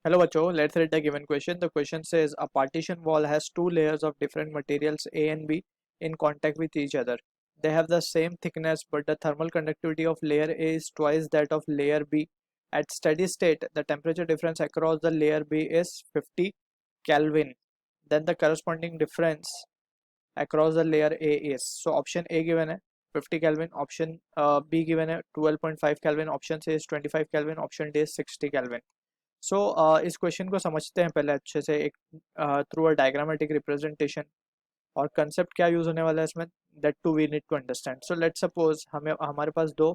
Hello, Bacho. Let's read the given question. The question says a partition wall has two layers of different materials A and B in contact with each other. They have the same thickness, but the thermal conductivity of layer A is twice that of layer B. At steady state, the temperature difference across the layer B is 50 Kelvin. Then the corresponding difference across the layer A is. So option A given है 50 Kelvin, option B given है 12.5 Kelvin, option C is 25 Kelvin, option D is 60 Kelvin. सो इस question को समझते हैं पहले अच्छे से एक थ्रू अ डायग्रामेटिक रिप्रेजेंटेशन और कंसेप्ट क्या यूज होने वाला है इसमें that too we need to understand. So let's suppose हमें हमारे पास दो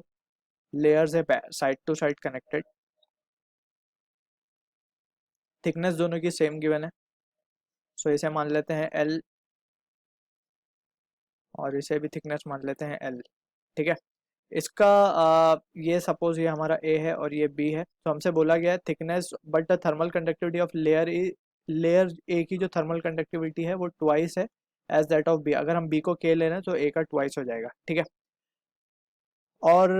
लेयर्स है side to side connected, thickness दोनों की सेम गिवन है. सो इसे मान लेते हैं L और इसे भी थिकनेस मान लेते हैं L. ठीक है. इसका ये सपोज ये हमारा A है और ये B है. तो हमसे बोला गया है thickness but the thermal conductivity of layer A की जो थर्मल कंडक्टिविटी है वो ट्वाइस है एज दैट ऑफ B. अगर हम B को K ले रहे हैं तो A का ट्वाइस हो जाएगा. ठीक है. और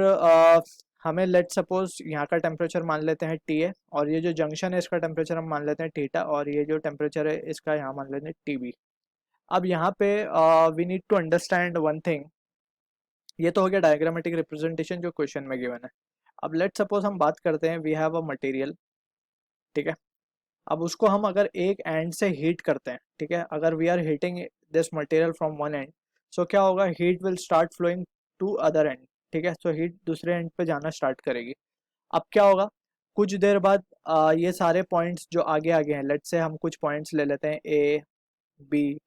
हमें लेट सपोज यहाँ का टेम्परेचर मान लेते हैं TA और ये जो जंक्शन है इसका टेम्परेचर हम मान लेते हैं थीटा और ये जो टेम्परेचर है इसका यहाँ मान लेते हैं TB. अब यहाँ पे we need to understand one thing. ये तो हो गया डायग्रामेटिक रिप्रेजेंटेशन जो क्वेश्चन में गिवन है. अब लेट सपोज हम बात करते हैं वी हैव अ मटेरियल. ठीक है. अब उसको हम अगर एक एंड से हीट करते हैं, ठीक है, अगर we are heating this material from one end, so क्या होगा, heat will start flowing to other end. ठीक है. सो हीट दूसरे एंड पे जाना स्टार्ट करेगी. अब क्या होगा, कुछ देर बाद ये सारे पॉइंट्स जो आगे आगे हैं, लेट से हम कुछ पॉइंट्स ले लेते हैं A B,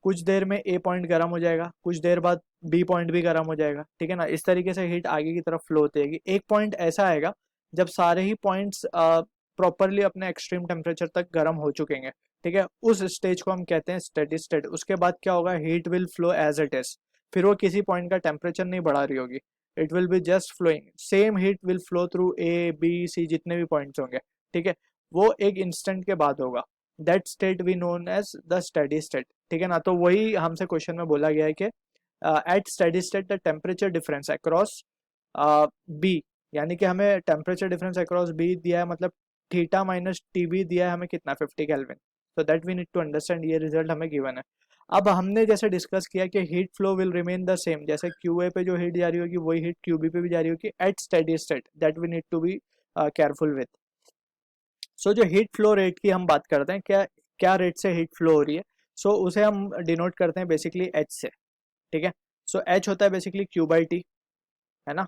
कुछ देर में A पॉइंट गर्म हो जाएगा, कुछ देर बाद B पॉइंट भी गर्म हो जाएगा. ठीक है ना. इस तरीके से हीट आगे की तरफ फ्लो होती है. एक पॉइंट ऐसा आएगा जब सारे ही पॉइंट्स प्रॉपरली अपने एक्सट्रीम टेम्परेचर तक गर्म हो चुकेंगे. ठीक है. उस स्टेज को हम कहते हैं स्टेडी स्टेट. उसके बाद क्या होगा, heat will flow as it is. फिर वो किसी पॉइंट का टेम्परेचर नहीं बढ़ा रही होगी, it will be just flowing. Same heat will flow through A B C जितने भी पॉइंट्स होंगे. ठीक है. वो एक इंस्टेंट के बाद होगा. That state we known as the steady state. ठीक है ना. तो वही हमसे क्वेश्चन में बोला गया है कि at steady state the temperature difference across B, यानी कि हमें टेम्परेचर डिफरेंस अक्रॉस बी दिया है, मतलब थीटा माइनस टीबी दिया है हमें कितना, 50 kelvin. So that we need to understand. ये रिजल्ट हमें गिवन है. अब हमने जैसे डिस्कस किया कि heat flow will remain the same, जैसे QA पे जो हीट जा रही होगी वही हीट QB पे भी जा रही होगी at steady state. That we need to be careful with. So जो हीट फ्लो रेट की हम बात करते हैं, क्या क्या रेट से हीट फ्लो हो रही है, सो उसे हम डिनोट करते हैं बेसिकली H से. ठीक है. सो H होता है बेसिकली Q/T, है ना.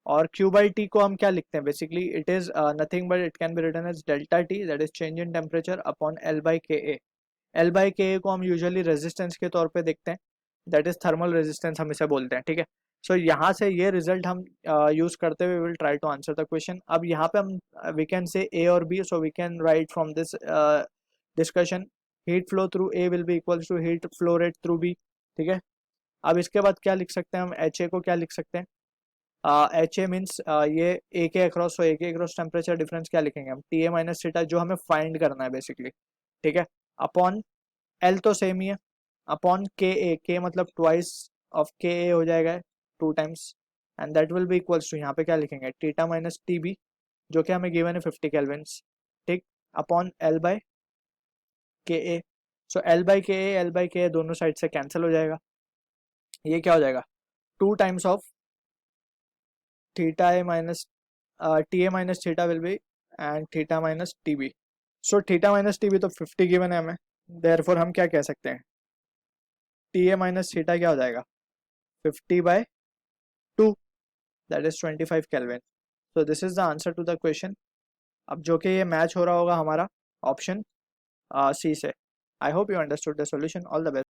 और Q/T को हम क्या लिखते हैं, basically it is nothing but it can be written as delta T, that is change in temperature upon L/Ka. L/Ka को हम यूजुअली रेजिस्टेंस के तौर पे देखते हैं, दैट इज थर्मल रेजिस्टेंस हम इसे बोलते हैं. ठीक है. सो यहाँ से ये रिजल्ट हम यूज करते हुए will try to answer the question. अब यहाँ पे हम वी कैन से A और B, so we can write from this discussion heat flow through A will be equals to heat flow rate through B. ठीक है. अब इसके बाद क्या लिख सकते हैं हम, HA को क्या लिख सकते हैं, HA मीन्स ये A के अक्रॉस, सो A के अक्रॉस टेम्परेचर डिफरेंस क्या लिखेंगे हम, TA माइनस थीटा, जो हमें फाइंड करना है बेसिकली. ठीक है. अपॉन L तो सेम ही है, अपॉन Ka मतलब ट्वाइस ऑफ Ka हो जाएगा 2 times, and that will be equals to, यहाँ पे क्या लिखेंगे, थीटा माइनस TB जो कि हमें गिवन है 50 केल्विन्स. ठीक. Upon L/Ka. सो L/Ka दोनों साइड से कैंसिल हो जाएगा. ये क्या हो जाएगा, 2 times of theta A minus TA minus theta will be and theta minus TB. So theta minus TB तो 50 गिवन है हमें, देयरफॉर हम क्या कह सकते हैं, TA माइनस थीटा क्या हो जाएगा, 50/2, that is 25 kelvin. So this is the answer to the question. अब जो कि ये मैच हो रहा होगा हमारा ऑप्शन C से. I hope you understood the solution. All the best.